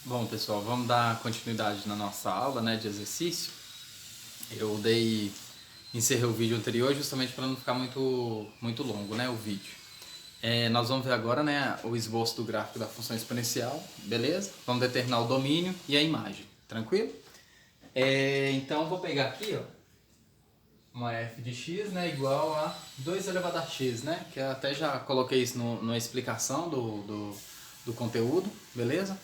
Bom, pessoal, vamos dar continuidade na nossa aula, né, de exercício. Encerrei o vídeo anterior justamente para não ficar muito longo, né, o vídeo. Nós vamos ver agora, né, o esboço do gráfico da função exponencial, beleza? Vamos determinar o domínio e a imagem, tranquilo? Então, eu vou pegar aqui, ó, uma f de x, né, igual a 2 elevado a x, né, que eu até já coloquei isso na explicação do conteúdo, beleza?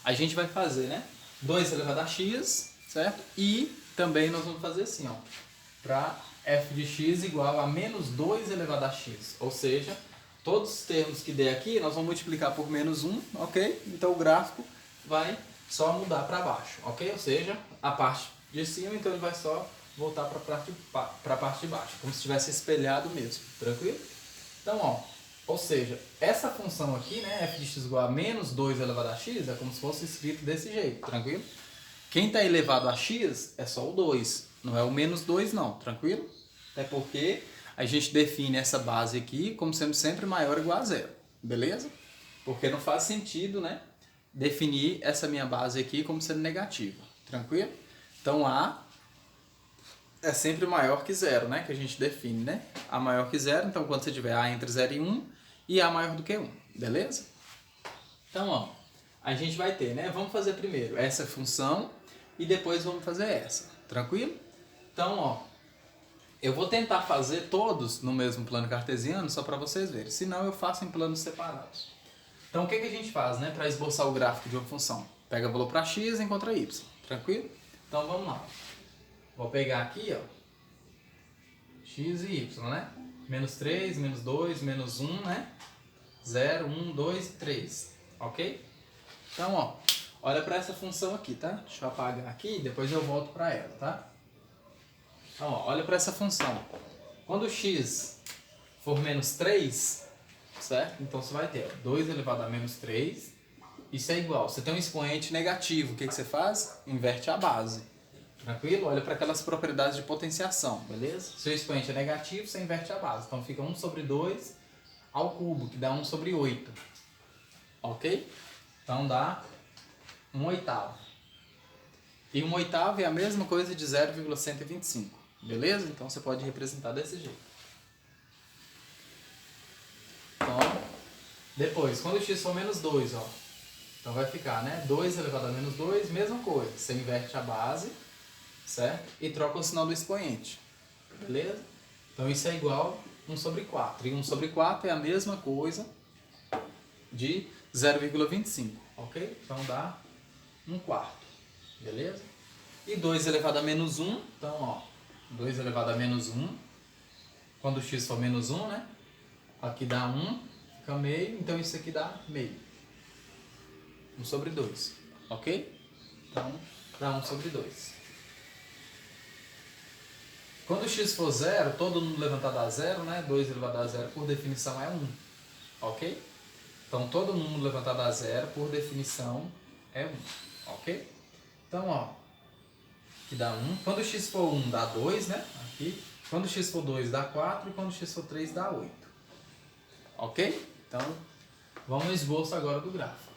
A gente vai fazer, né, 2 elevado a x, certo? E também nós vamos fazer assim, ó, para f de x igual a menos 2 elevado a x, ou seja, todos os termos que der aqui nós vamos multiplicar por menos 1, ok? Então o gráfico vai só mudar para baixo, ok? Ou seja, a parte de cima, então ele vai só voltar para a parte de baixo, como se estivesse espelhado mesmo, tranquilo? Então, ó, ou seja, essa função aqui, né, f de x igual a menos 2 elevado a x, é como se fosse escrito desse jeito, tranquilo? Quem está elevado a x é só o 2, não é o menos 2 não, tranquilo? Até porque a gente define essa base aqui como sendo sempre maior ou igual a zero, beleza? Porque não faz sentido, né, definir essa minha base aqui como sendo negativa, tranquilo? Então A é sempre maior que zero, né? Que a gente define, né? A maior que zero, então quando você tiver A entre 0 e 1 e A maior do que 1, beleza? Então, ó, a gente vai ter, né? Vamos fazer primeiro essa função e depois vamos fazer essa, tranquilo? Então, ó, eu vou tentar fazer todos no mesmo plano cartesiano só para vocês verem, senão eu faço em planos separados. Então, o que a gente faz, né? Para esboçar o gráfico de uma função? Pega valor para x e encontra y, tranquilo? Então, vamos lá. Vou pegar aqui, ó, x e y, né? Menos 3, menos 2, menos 1, né? 0, 1, 2, 3, ok? Então, ó, olha para essa função aqui, tá? Deixa eu apagar aqui e depois eu volto para ela, tá? Então, ó, olha para essa função. Quando x for menos 3, certo? Então você vai ter, ó, 2 elevado a menos 3. Isso é igual, você tem um expoente negativo, o que você faz? Inverte a base. Tranquilo? Olha para aquelas propriedades de potenciação, beleza? Se o expoente é negativo, você inverte a base. Então fica 1 sobre 2 ao cubo, que dá 1 sobre 8. Ok? Então dá 1 oitavo. E 1 oitavo é a mesma coisa de 0,125. Beleza? Então você pode representar desse jeito. Então, depois, quando o x for menos 2, ó. Então vai ficar, né? 2 elevado a menos 2, mesma coisa. Você inverte a base, certo? E troca o sinal do expoente. Beleza? Então isso é igual a 1 sobre 4. E 1 sobre 4 é a mesma coisa de 0,25. Ok? Então dá 1 quarto. Beleza? E 2 elevado a menos 1. Então, ó. 2 elevado a menos 1. Quando o x for menos 1, né? Aqui dá 1. Fica meio. Então isso aqui dá meio. 1 sobre 2. Ok? Então dá 1 sobre 2. Quando o x for 0, todo número levantado a 0, né? 2 elevado a 0 por definição é 1. Ok? Então todo número levantado a 0 por definição é 1. Ok? Então, ó, aqui dá 1. Quando o x for 1 dá 2, né? Aqui. Quando o x for 2 dá 4 e quando o x for 3 dá 8. Ok? Então, vamos ao esboço agora do gráfico.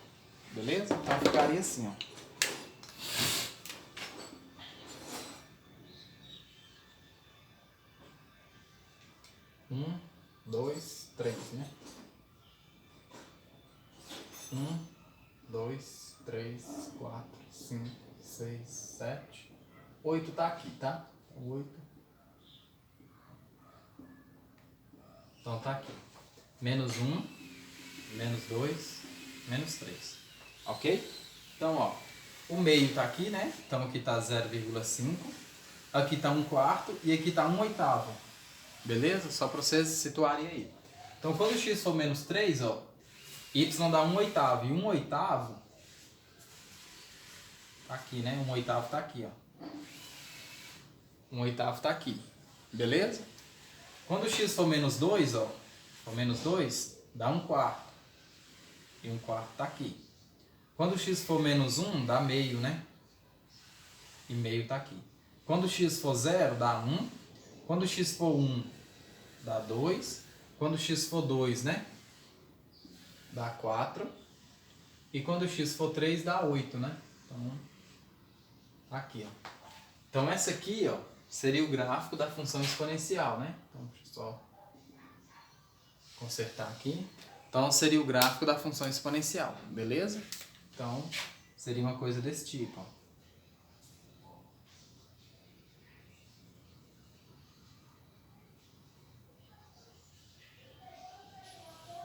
Beleza? Então ficaria assim, ó. 1, 2, 3, né? 1, 2, 3, 4, 5, 6, 7, 8 tá aqui, tá? 8. Então tá aqui. Menos 1, menos 2, menos 3. Ok? Então, ó, o meio tá aqui, né? Então aqui tá 0,5. Aqui tá 1 quarto e aqui tá 1 oitavo. Beleza? Só para vocês situarem aí. Então quando o x for menos 3, ó, y dá 1 oitavo. E 1 oitavo tá aqui, né? 1 oitavo tá aqui, ó. 1 oitavo tá aqui. Beleza? Quando o x for menos 2, ó, for menos 2, dá 1 quarto. E 1 quarto tá aqui. Quando o x for menos 1, dá meio, né? E meio tá aqui. Quando o x for 0, dá 1. Quando o x for 1, dá 2. Quando o x for 2, né? Dá 4. E quando x for 3 dá 8, né? Então, tá aqui, ó. Então essa aqui, ó, seria o gráfico da função exponencial, né? Então, deixa eu só consertar aqui. Então seria o gráfico da função exponencial, beleza? Então, seria uma coisa desse tipo, ó.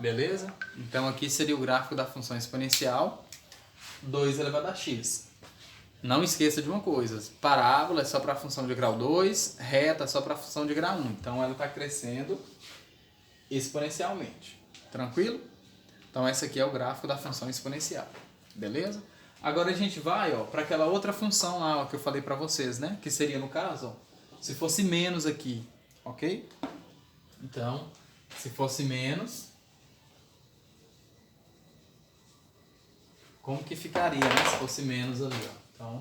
Beleza? Então aqui seria o gráfico da função exponencial 2 elevado a x. Não esqueça de uma coisa, parábola é só para a função de grau 2, reta é só para a função de grau 1. Então ela está crescendo exponencialmente. Tranquilo? Então esse aqui é o gráfico da função exponencial. Beleza? Agora a gente vai para aquela outra função lá ó, que eu falei para vocês, né? Que seria no caso, ó, se fosse menos aqui, ok? Então, se fosse menos, como que ficaria, né? Se fosse menos ali, ó.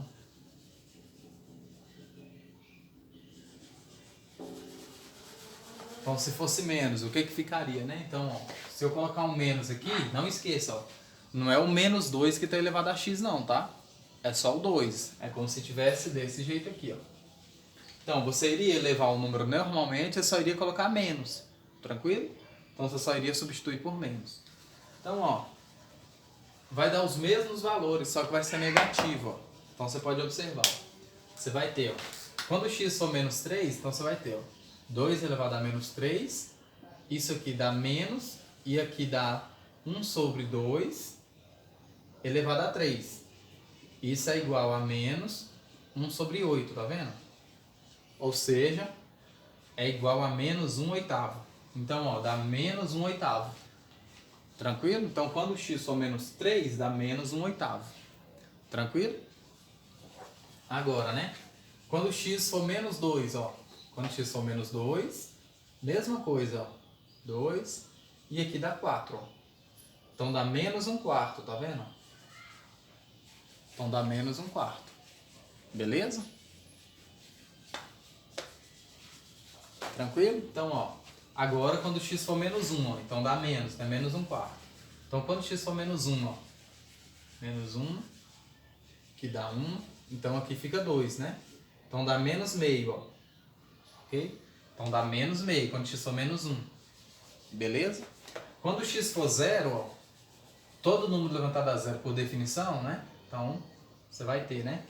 Então, se fosse menos, o que que ficaria, né? Então, ó, se eu colocar um menos aqui, não esqueça, ó, não é o menos 2 que está elevado a x não, tá? É só o 2. É como se tivesse desse jeito aqui, ó. Então, você iria elevar o número normalmente, você só iria colocar menos, tranquilo? Então, você só iria substituir por menos. Então, ó, vai dar os mesmos valores, só que vai ser negativo, ó. Então, você pode observar, ó. Você vai ter, ó, quando x for menos 3, então você vai ter, ó, 2 elevado a menos 3, isso aqui dá menos, e aqui dá 1 sobre 2 elevado a 3. Isso é igual a menos 1 sobre 8, tá vendo? Ou seja, é igual a menos 1 oitavo. Então, ó, dá menos 1 oitavo. Tranquilo? Então, quando x for menos 3, dá menos 1 oitavo. Tranquilo? Agora, né? Quando x for menos 2, ó. Quando x for menos 2, mesma coisa, ó. 2. E aqui dá 4, ó. Então, dá menos 1 quarto, tá vendo? Então, dá menos 1 quarto. Beleza? Tranquilo? Então, ó. Agora, quando x for menos 1, ó. Então, dá menos, né? Menos 1 quarto. Então, quando x for menos 1, ó. Menos 1, que dá 1. Então, aqui fica 2, né? Então, dá menos meio, ó. Ok? Então, dá menos meio quando x for menos 1. Beleza? Quando x for 0, ó. Todo número levantado a zero por definição, né? Então, você vai ter, né?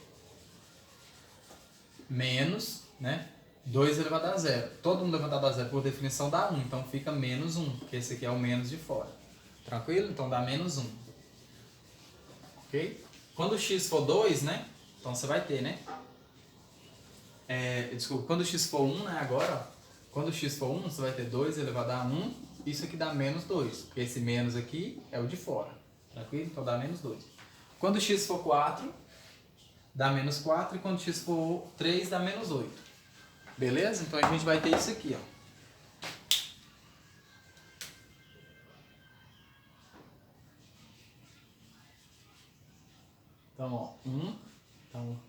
Menos, né? 2 elevado a zero. Todo número levantado a zero por definição dá 1. Então, fica menos 1, porque esse aqui é o menos de fora. Tranquilo? Então, dá menos 1. Ok? Quando x for 2, né? Então, você vai ter, né? Desculpa, quando x for 1, né? Agora, ó, quando x for 1, você vai ter 2 elevado a 1. Isso aqui dá menos 2, porque esse menos aqui é o de fora. Tranquilo? Então, dá menos 2. Quando x for 4, dá menos 4. E quando x for 3, dá menos 8. Beleza? Então, a gente vai ter isso aqui, ó. Então, ó, 1. Então,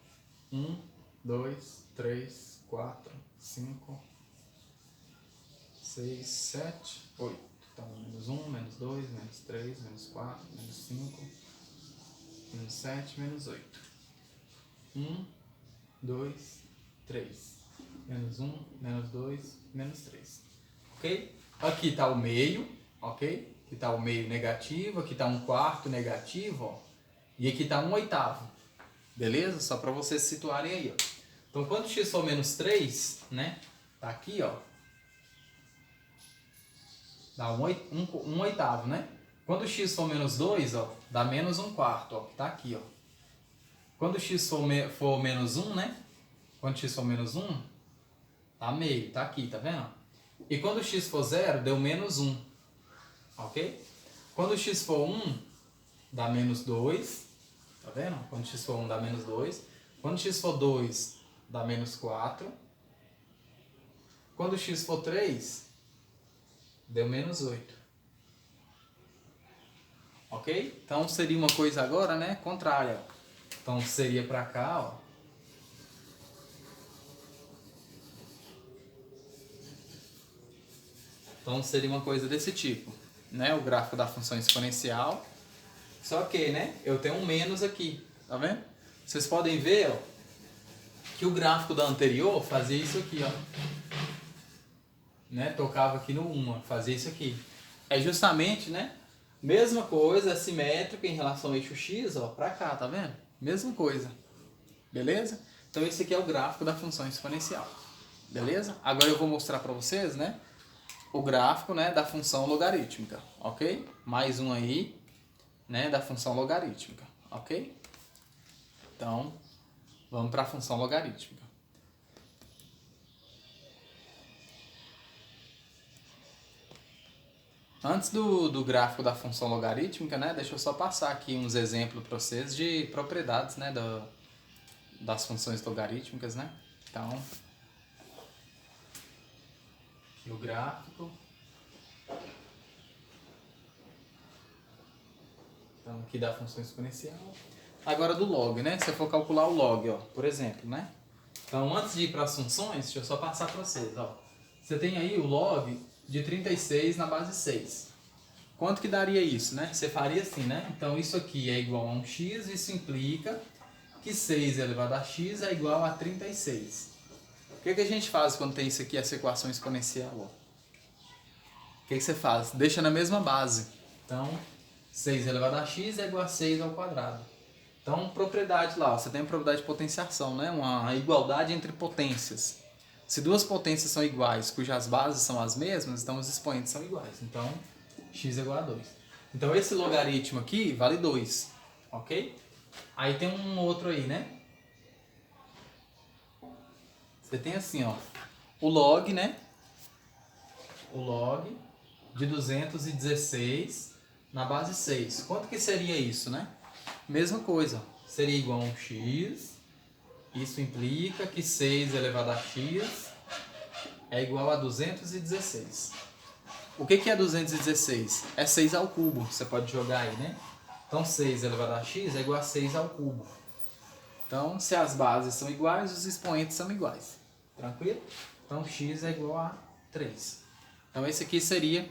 1, 2, 3, 4, 5, 6, 7, 8. Então, menos 1, menos 2, menos 3, menos 4, menos 5, menos 7, menos 8. 1, 2, 3. Menos 1, menos 2, menos 3. Ok? Aqui está o meio, ok? Aqui está o meio negativo, aqui está 1 quarto negativo, ó. E aqui está 1 oitavo. Beleza? Só para vocês se situarem aí, ó. Então, quando x for menos 3, né? Tá aqui, ó. Dá 1 oitavo, né? Quando x for menos 2, ó, dá menos 1 quarto, ó. Que tá aqui, ó. Quando x for menos 1, né? Quando x for menos 1, dá meio, tá aqui, tá vendo? E quando x for 0, deu menos 1. Ok? Quando x for 1, dá menos 2. Tá vendo? Quando x for 1, dá menos 2. Quando x for 2, dá menos 4. Quando x for 3, deu menos 8. Ok? Então seria uma coisa agora, né? Contrária. Então seria pra cá, ó. Então seria uma coisa desse tipo, né? O gráfico da função exponencial Só que, né, eu tenho um menos aqui, tá vendo? Vocês podem ver, ó, que o gráfico da anterior fazia isso aqui, ó. Né? Tocava aqui no 1, ó, fazia isso aqui. É justamente, né, mesma coisa, simétrica em relação ao eixo X, ó, pra cá, tá vendo? Mesma coisa. Beleza? Então esse aqui é o gráfico da função exponencial. Beleza? Agora eu vou mostrar para vocês, né, o gráfico, né, da função logarítmica, ok? Mais um aí, né, da função logarítmica, ok? Então, vamos para a função logarítmica. Antes do gráfico da função logarítmica, né, deixa eu só passar aqui uns exemplos para vocês de propriedades, né, das funções logarítmicas, né? Então, aqui o gráfico. Então, aqui da função exponencial. Agora do log, né? Se eu for calcular o log, ó, por exemplo, né? Então, antes de ir para as funções, deixa eu só passar para vocês, ó. Você tem aí o log de 36 na base 6. Quanto que daria isso, né? Você faria assim, né? Então, isso aqui é igual a um x, isso implica que 6 elevado a x é igual a 36. O que a gente faz quando tem isso aqui, essa equação exponencial? Ó? O que você faz? Deixa na mesma base. Então, 6 elevado a x é igual a 6 ao quadrado. Então, propriedade lá, ó, você tem a propriedade de potenciação, né? Uma igualdade entre potências. Se duas potências são iguais, cujas bases são as mesmas, então os expoentes são iguais. Então, x é igual a 2. Então, esse logaritmo aqui vale 2, ok? Aí tem um outro aí, né? Você tem assim, ó, o log, né? O log de 216 na base 6. Quanto que seria isso, né? Mesma coisa, seria igual a um x. Isso implica que 6 elevado a x é igual a 216. O que é 216? É 6 ao cubo, você pode jogar aí, né? Então 6 elevado a x é igual a 6 ao cubo. Então, se as bases são iguais, os expoentes são iguais. Tranquilo? Então, x é igual a 3. Então, esse aqui seria,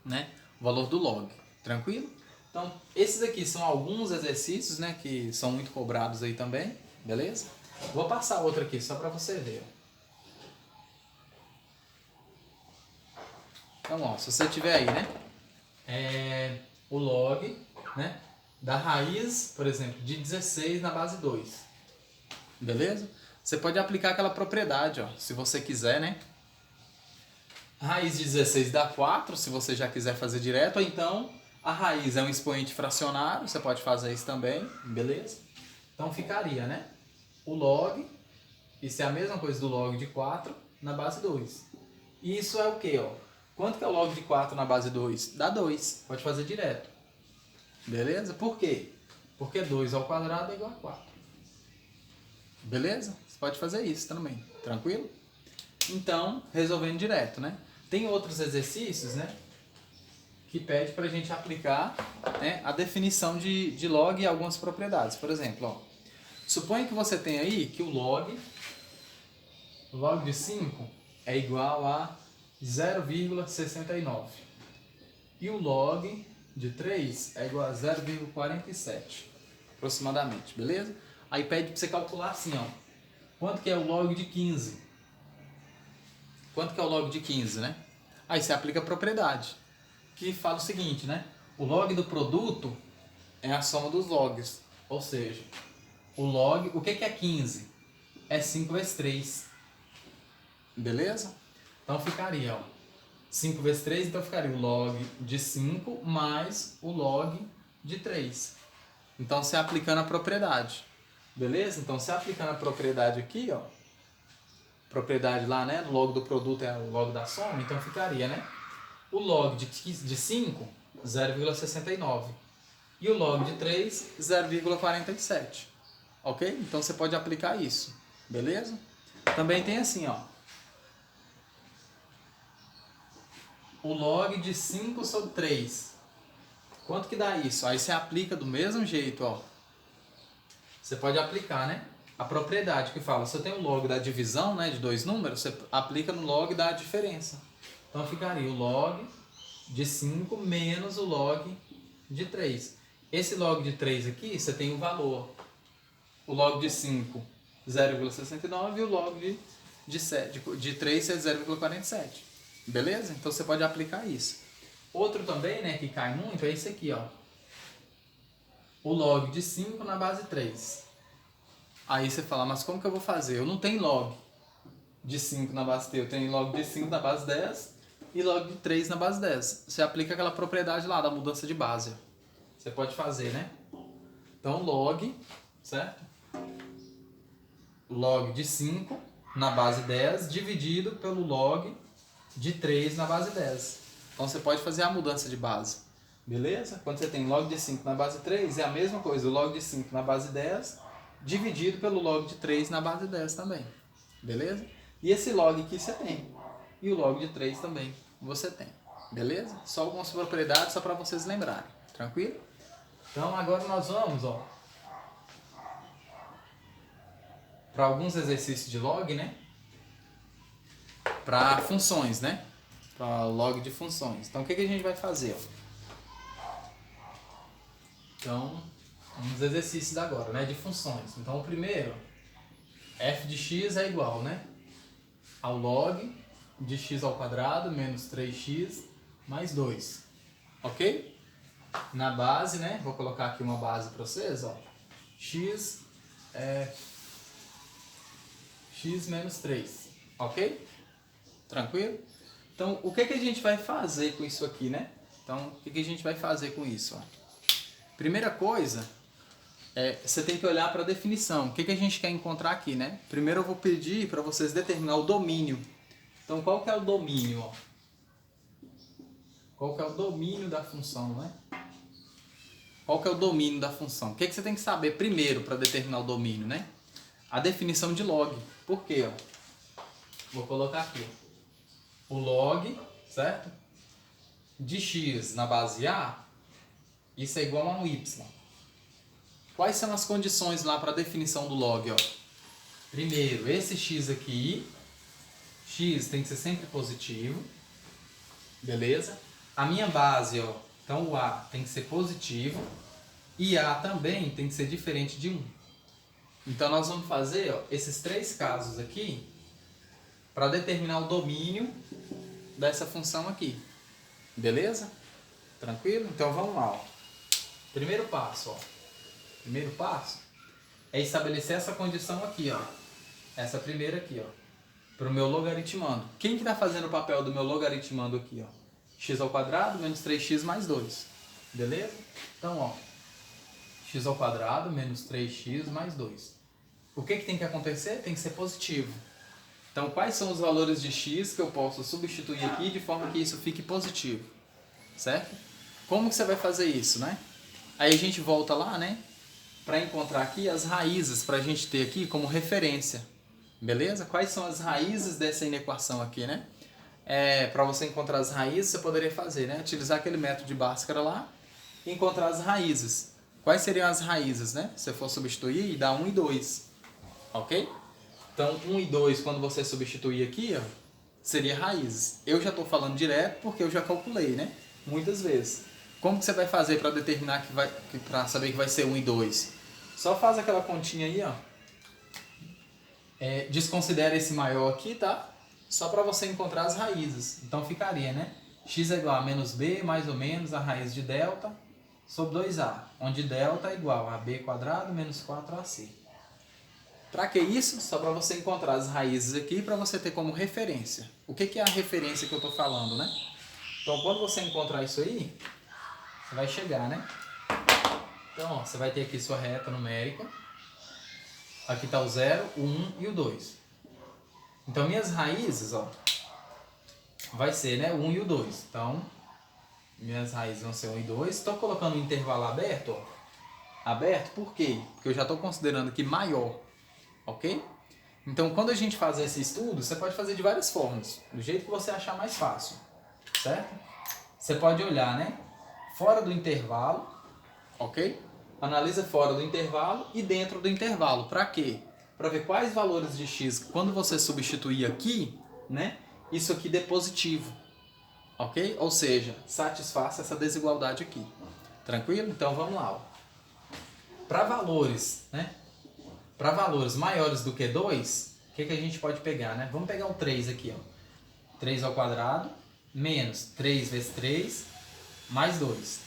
né, o valor do log. Tranquilo? Então, esses aqui são alguns exercícios, né, que são muito cobrados aí também. Beleza? Vou passar outro aqui só para você ver. Então, ó, se você tiver aí, né, o log, né, da raiz, por exemplo, de 16 na base 2. Beleza? Você pode aplicar aquela propriedade, ó, se você quiser, né? Raiz de 16 dá 4, se você já quiser fazer direto, ou então a raiz é um expoente fracionário, você pode fazer isso também, beleza? Então ficaria, né? O log, isso é a mesma coisa do log de 4 na base 2. E isso é o quê, ó? Quanto que é o log de 4 na base 2? Dá 2, pode fazer direto. Beleza? Por quê? Porque 2 ao quadrado é igual a 4. Beleza? Você pode fazer isso também, tranquilo? Então, resolvendo direto, né? Tem outros exercícios, né, que pede para a gente aplicar, né, a definição de log e algumas propriedades. Por exemplo, ó, suponha que você tem aí que o log de 5 é igual a 0,69. E o log de 3 é igual a 0,47, aproximadamente, beleza? Aí pede para você calcular assim, ó, quanto que é o log de 15? Quanto que é o log de 15, né? Aí você aplica a propriedade, que fala o seguinte, né? O log do produto é a soma dos logs. Ou seja, o log... O que é 15? É 5 vezes 3. Beleza? Então ficaria, ó, 5 vezes 3, então ficaria o log de 5 mais o log de 3. Então você aplicando a propriedade. Beleza? Então você aplicando a propriedade aqui, ó, propriedade lá, né, no log do produto é o log da soma, então ficaria, né, o log de 5, 0,69, e o log de 3, 0,47, ok? Então você pode aplicar isso, beleza? Também tem assim, ó, o log de 5 sobre 3, quanto que dá isso? Aí você aplica do mesmo jeito, ó, você pode aplicar, né, a propriedade que fala, se eu tenho o log da divisão, né, de dois números, você aplica no log da diferença. Então ficaria o log de 5 menos o log de 3. Esse log de 3 aqui, você tem o valor. O log de 5, 0,69 e o log de 3 é 0,47. Beleza? Então você pode aplicar isso. Outro também, né, que cai muito é esse aqui, ó. O log de 5 na base 3. Aí você fala, mas como que eu vou fazer? Eu não tenho log de 5 na base 3, eu tenho log de 5 na base 10 e log de 3 na base 10. Você aplica aquela propriedade lá da mudança de base. Você pode fazer, né? Então log, certo? Log de 5 na base 10 dividido pelo log de 3 na base 10. Então você pode fazer a mudança de base. Beleza? Quando você tem log de 5 na base 3, é a mesma coisa. O log de 5 na base 10 dividido pelo log de 3 na base 10 também. Beleza? E esse log aqui você tem. E o log de 3 também você tem. Beleza? Só algumas propriedades só para vocês lembrarem. Tranquilo? Então agora nós vamos, ó, para alguns exercícios de log, né? Para funções, né? Para log de funções. Então o que a gente vai fazer? Ó? Então, uns exercícios agora, né? De funções. Então o primeiro, f de x é igual, né? Ao log de x ao quadrado menos 3x mais 2. Ok? Na base, né? Vou colocar aqui uma base para vocês, ó. X é x menos 3. Ok? Tranquilo? Então, o que a gente vai fazer com isso aqui, né? Então, o que a gente vai fazer com isso? Ó? Primeira coisa, você tem que olhar para a definição. O que a gente quer encontrar aqui, né? Primeiro eu vou pedir para vocês determinar o domínio. Então, qual que é o domínio? Ó? Qual que é o domínio da função, né? Qual que é o domínio da função? O que você tem que saber primeiro para determinar o domínio, né? A definição de log. Por quê? Ó? Vou colocar aqui. O log, certo? De x na base A, isso é igual a um y. Quais são as condições lá para a definição do log? Ó? Primeiro, esse x aqui, x tem que ser sempre positivo. Beleza? A minha base, ó, então o A tem que ser positivo e A também tem que ser diferente de 1. Então nós vamos fazer, ó, esses 3 casos aqui para determinar o domínio dessa função aqui. Beleza? Tranquilo? Então vamos lá. Ó. Primeiro passo, ó. Primeiro passo é estabelecer essa condição aqui, ó. Essa primeira aqui, ó. Para o meu logaritmando. Quem que está fazendo o papel do meu logaritmando aqui, ó? X ao quadrado menos 3x mais 2. Beleza? Então, ó, x ao quadrado menos 3x mais 2. O que tem que acontecer? Tem que ser positivo. Então, quais são os valores de x que eu posso substituir aqui de forma que isso fique positivo? Certo? Como que você vai fazer isso, né? Aí a gente volta lá, né? Para encontrar aqui as raízes, para a gente ter aqui como referência. Beleza? Quais são as raízes dessa inequação aqui, né? Para você encontrar as raízes, você poderia fazer, né? Utilizar aquele método de Bhaskara lá e encontrar as raízes. Quais seriam as raízes, né? Se eu for substituir, dá 1 e 2. Ok? Então, 1 e 2, quando você substituir aqui, ó, seria raízes. Eu já estou falando direto porque eu já calculei, né? Muitas vezes. Como que você vai fazer para determinar para saber que vai ser 1 e 2? Só faz aquela continha aí, ó. Desconsidera esse maior aqui, tá? Só para você encontrar as raízes. Então ficaria, né? X é igual a menos b mais ou menos a raiz de delta sobre 2a, onde delta é igual a b quadrado menos 4ac. Para que isso? Só para você encontrar as raízes aqui para você ter como referência. O que é a referência que eu estou falando, né? Então quando você encontrar isso aí, você vai chegar, né? Então, ó, você vai ter aqui sua reta numérica. Aqui está o 0, o 1 e o 2. Então, minhas raízes, ó, vai ser, né, o 1 e o 2. Então, minhas raízes vão ser 1 e 2. Estou colocando o intervalo aberto, ó. Aberto por quê? Porque eu já estou considerando aqui maior, ok? Então, quando a gente faz esse estudo, você pode fazer de várias formas, do jeito que você achar mais fácil, certo? Você pode olhar, né, fora do intervalo, ok? Analisa fora do intervalo e dentro do intervalo. Para quê? Para ver quais valores de x, quando você substituir aqui, né, isso aqui dê positivo, ok? Ou seja, satisfaça essa desigualdade aqui. Tranquilo? Então vamos lá. Para valores, né? Para valores maiores do que 2, o que a gente pode pegar, né? Vamos pegar o 3 aqui, ó. 3 ao quadrado menos 3 vezes 3 mais 2.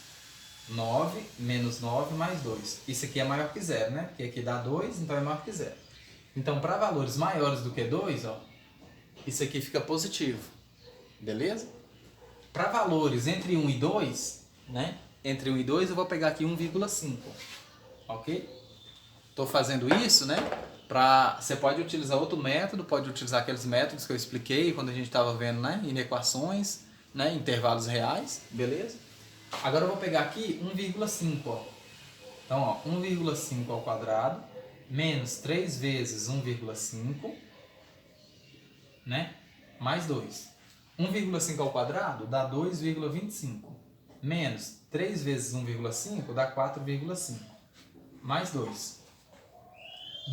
9 menos 9 mais 2. Isso aqui é maior que zero, né? Porque aqui dá 2, então é maior que zero. Então, para valores maiores do que 2, ó, isso aqui fica positivo. Beleza? Para valores entre 1 e 2, né? Entre 1 e 2 eu vou pegar aqui 1,5. Ok? Estou fazendo isso, né? Você pode utilizar outro método, pode utilizar aqueles métodos que eu expliquei quando a gente estava vendo, né? Inequações, né? Intervalos reais, beleza? Agora eu vou pegar aqui 1,5, ó. Então, ó, 1,5 ao quadrado menos 3 vezes 1,5, né? Mais 2. 1,5 ao quadrado dá 2,25. Menos 3 vezes 1,5 dá 4,5. Mais 2.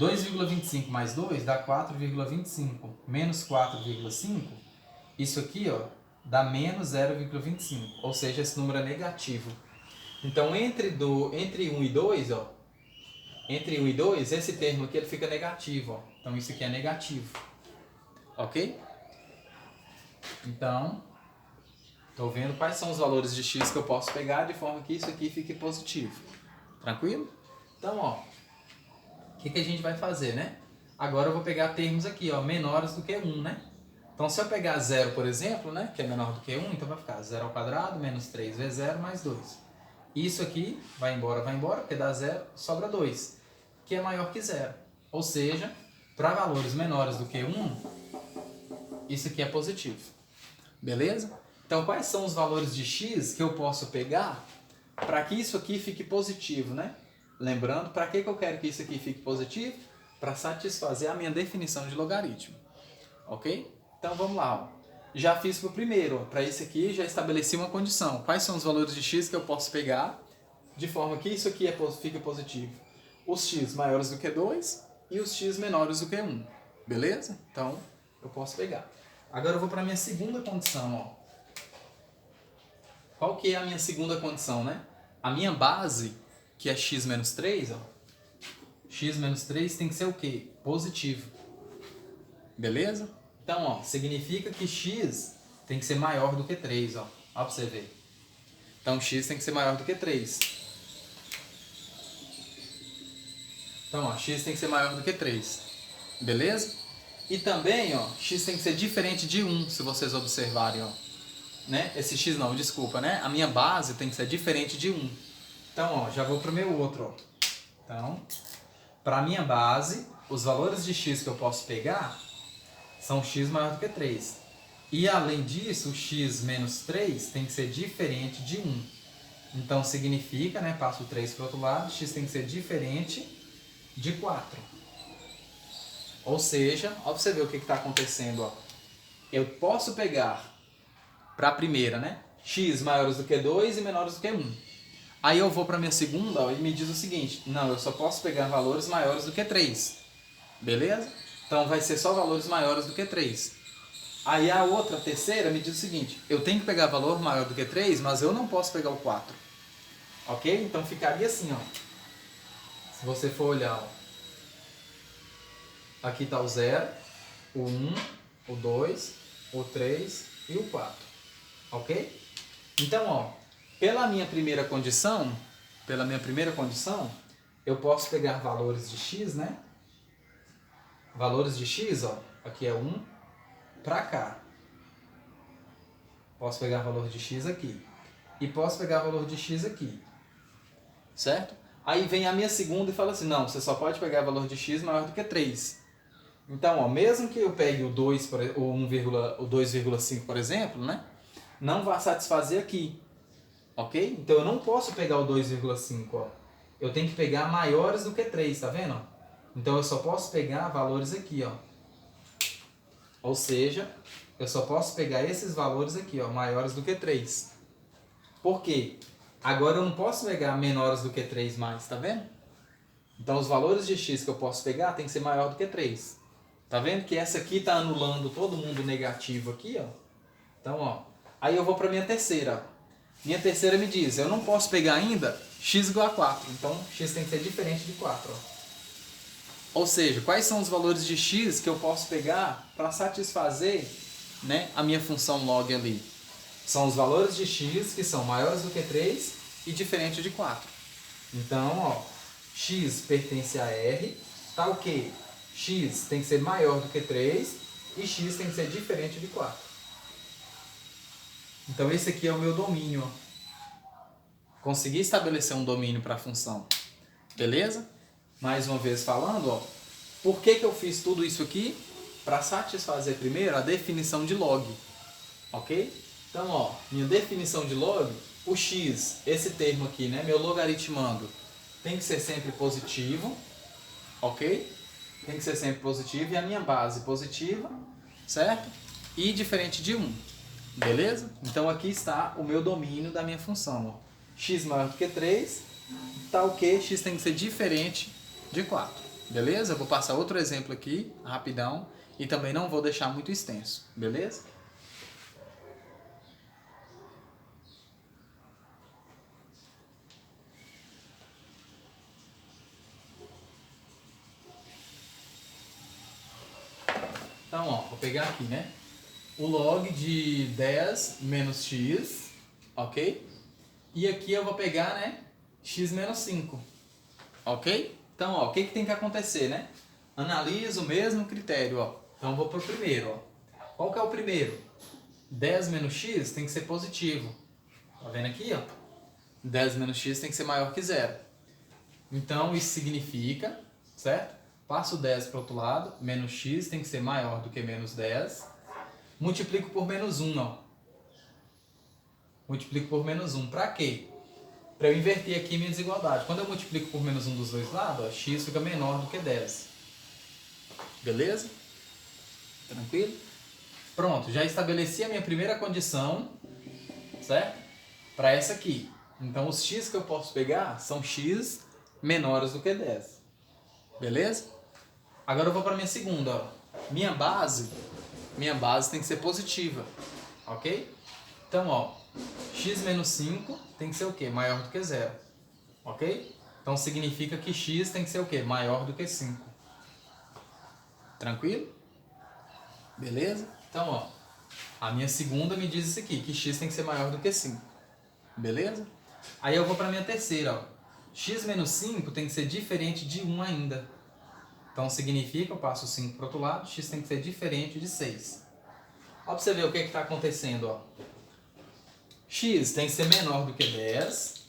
2,25 mais 2 dá 4,25. Menos 4,5, isso aqui, ó, dá menos 0,25. Ou seja, esse número é negativo. Então, entre 1 e 2, ó, entre 1 e 2, esse termo aqui ele fica negativo. Ó. Então, isso aqui é negativo. Ok? Então, estou vendo quais são os valores de x que eu posso pegar de forma que isso aqui fique positivo. Tranquilo? Então, ó, o que a gente vai fazer, né? Agora eu vou pegar termos aqui, ó, menores do que 1, né? Então, se eu pegar 0, por exemplo, né, que é menor do que 1, então vai ficar 0 ao quadrado menos 3 vezes 0 mais 2. Isso aqui vai embora, porque dá 0, sobra 2, que é maior que 0. Ou seja, para valores menores do que 1, isso aqui é positivo. Beleza? Então, quais são os valores de x que eu posso pegar para que isso aqui fique positivo, né? Lembrando, para que eu quero que isso aqui fique positivo? Para satisfazer a minha definição de logaritmo. Ok? Então, vamos lá. Ó. Já fiz para o primeiro. Para esse aqui, já estabeleci uma condição. Quais são os valores de x que eu posso pegar de forma que isso aqui fique positivo? Os x maiores do que 2 e os x menores do que 1. Beleza? Então, eu posso pegar. Agora eu vou para a minha segunda condição. Ó. Qual que é a minha segunda condição, né? A minha base, que é x menos 3, ó, x menos 3 tem que ser o quê? Positivo. Beleza? Então, ó, significa que x tem que ser maior do que 3, ó. Ó, pra você ver. Então, x tem que ser maior do que 3. Então, ó, x tem que ser maior do que 3. Beleza? E também, ó, x tem que ser diferente de 1, se vocês observarem, ó. Né? Esse x não, desculpa, né? A minha base tem que ser diferente de 1. Então, ó, já vou pro meu outro, ó. Então, para a minha base, os valores de x que eu posso pegar são x maior do que 3. E além disso, o x menos 3 tem que ser diferente de 1. Então significa, né, passo o 3 para o outro lado, x tem que ser diferente de 4. Ou seja, ó, pra você ver o que está acontecendo. Ó. Eu posso pegar para a primeira, né, x maiores do que 2 e menores do que 1. Aí eu vou para a minha segunda, ó, e me diz o seguinte, não, eu só posso pegar valores maiores do que 3. Beleza? Então vai ser só valores maiores do que 3. Aí a outra, a terceira, me diz o seguinte, eu tenho que pegar valor maior do que 3, mas eu não posso pegar o 4. Ok? Então ficaria assim, ó. Se você for olhar, ó. Aqui está o 0, o 1, o 2, o 3 e o 4. Ok? Então, ó, pela minha primeira condição, eu posso pegar valores de x, né? Valores de x, ó, aqui é 1 para cá. Posso pegar valor de x aqui. E posso pegar valor de x aqui. Certo? Aí vem a minha segunda e fala assim, não, você só pode pegar valor de x maior do que 3. Então, ó, mesmo que eu pegue o 2, o 2,5, por exemplo, né? Não vai satisfazer aqui. Ok? Então, eu não posso pegar o 2,5, ó. Eu tenho que pegar maiores do que 3, tá vendo? Então, eu só posso pegar valores aqui, ó. Ou seja, eu só posso pegar esses valores aqui, ó, maiores do que 3. Por quê? Agora eu não posso pegar menores do que 3 mais, tá vendo? Então, os valores de x que eu posso pegar tem que ser maior do que 3. Tá vendo que essa aqui tá anulando todo mundo negativo aqui, ó. Então, ó. Aí eu vou para minha terceira. Minha terceira me diz, eu não posso pegar ainda x igual a 4. Então, x tem que ser diferente de 4. Ó. Ou seja, quais são os valores de x que eu posso pegar para satisfazer, né, a minha função log ali? São os valores de x que são maiores do que 3 e diferente de 4. Então, ó, x pertence a R, tá o quê? X tem que ser maior do que 3 e x tem que ser diferente de 4. Então, esse aqui é o meu domínio. Ó. Consegui estabelecer um domínio para a função. Beleza? Mais uma vez falando, ó, por que eu fiz tudo isso aqui? Para satisfazer primeiro a definição de log. Ok? Então, ó, minha definição de log, o x, esse termo aqui, né, meu logaritmando, tem que ser sempre positivo. Ok? Tem que ser sempre positivo. E a minha base positiva, certo? E diferente de 1. Beleza? Então aqui está o meu domínio da minha função. Ó. X maior do que 3, tá o que? X tem que ser diferente de 4. Beleza? Eu vou passar outro exemplo aqui, rapidão, e também não vou deixar muito extenso. Beleza? Então, ó, vou pegar aqui, né? O log de 10 menos x, ok? E aqui eu vou pegar, né, x menos 5, ok? Então, ó, o que tem que acontecer, né? Analiso o mesmo critério, ó. Então, eu vou para o primeiro, ó. Qual que é o primeiro? 10 menos x tem que ser positivo. Tá vendo aqui, ó? 10 menos x tem que ser maior que 0. Então, isso significa, certo? Passo 10 para o outro lado, menos x tem que ser maior do que menos 10. Multiplico por menos 1, ó. Multiplico por menos 1. Para quê? Para eu inverter aqui minha desigualdade. Quando eu multiplico por menos 1 dos dois lados, ó, x fica menor do que 10. Beleza? Tranquilo? Pronto, já estabeleci a minha primeira condição, certo? Para essa aqui. Então, os x que eu posso pegar são x menores do que 10. Beleza? Agora eu vou para minha segunda. Ó. Minha base tem que ser positiva, ok? Então, ó, x menos 5 tem que ser o quê? Maior do que 0, ok? Então, significa que x tem que ser o quê? Maior do que 5. Tranquilo? Beleza? Então, ó, a minha segunda me diz isso aqui, que x tem que ser maior do que 5. Beleza? Aí eu vou para a minha terceira, ó. X menos 5 tem que ser diferente de 1 ainda. Então, significa, eu passo 5 para o outro lado, x tem que ser diferente de 6. Ó, para você ver o que está acontecendo, ó. X tem que ser menor do que 10,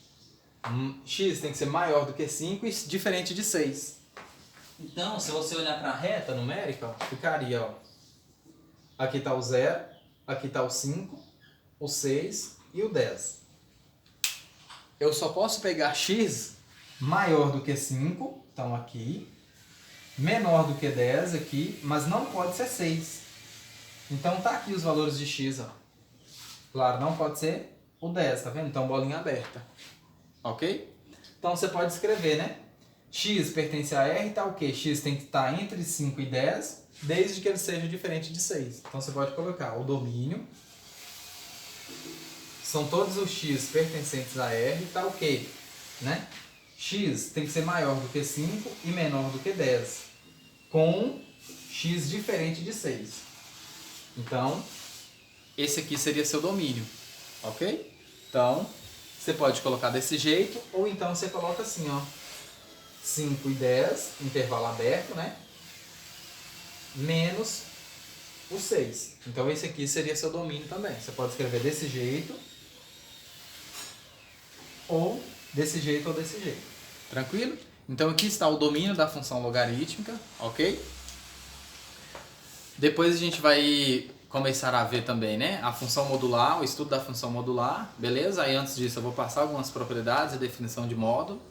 x tem que ser maior do que 5 e diferente de 6. Então, se você olhar para a reta numérica, ó, ficaria, ó, aqui está o 0, aqui está o 5, o 6 e o 10. Eu só posso pegar x maior do que 5, então aqui, menor do que 10 aqui, mas não pode ser 6. Então tá aqui os valores de x, ó. Claro, não pode ser o 10, tá vendo? Então bolinha aberta. Ok? Então você pode escrever, né? X pertence a R, tá o quê? X tem que estar entre 5 e 10, desde que ele seja diferente de 6. Então você pode colocar o domínio. São todos os x pertencentes a R, tá o quê? Né? X tem que ser maior do que 5 e menor do que 10, com x diferente de 6. Então, esse aqui seria seu domínio, ok? Então, você pode colocar desse jeito, ou então você coloca assim, ó, 5 e 10, intervalo aberto, né? Menos o 6. Então, esse aqui seria seu domínio também. Você pode escrever desse jeito, ou desse jeito ou desse jeito. Tranquilo? Então aqui está o domínio da função logarítmica, ok? Depois a gente vai começar a ver também, né, a função modular, o estudo da função modular, beleza? Aí antes disso eu vou passar algumas propriedades e definição de módulo,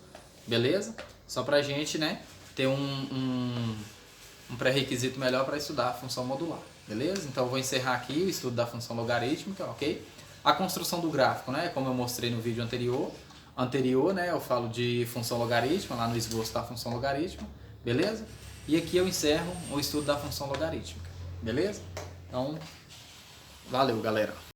beleza? Só pra gente, né, ter um pré-requisito melhor para estudar a função modular, beleza? Então eu vou encerrar aqui o estudo da função logarítmica, ok? A construção do gráfico, né, como eu mostrei no vídeo anterior, né, eu falo de função logarítmica, lá no esboço da função logarítmica, beleza? E aqui eu encerro o estudo da função logarítmica, beleza? Então, valeu, galera!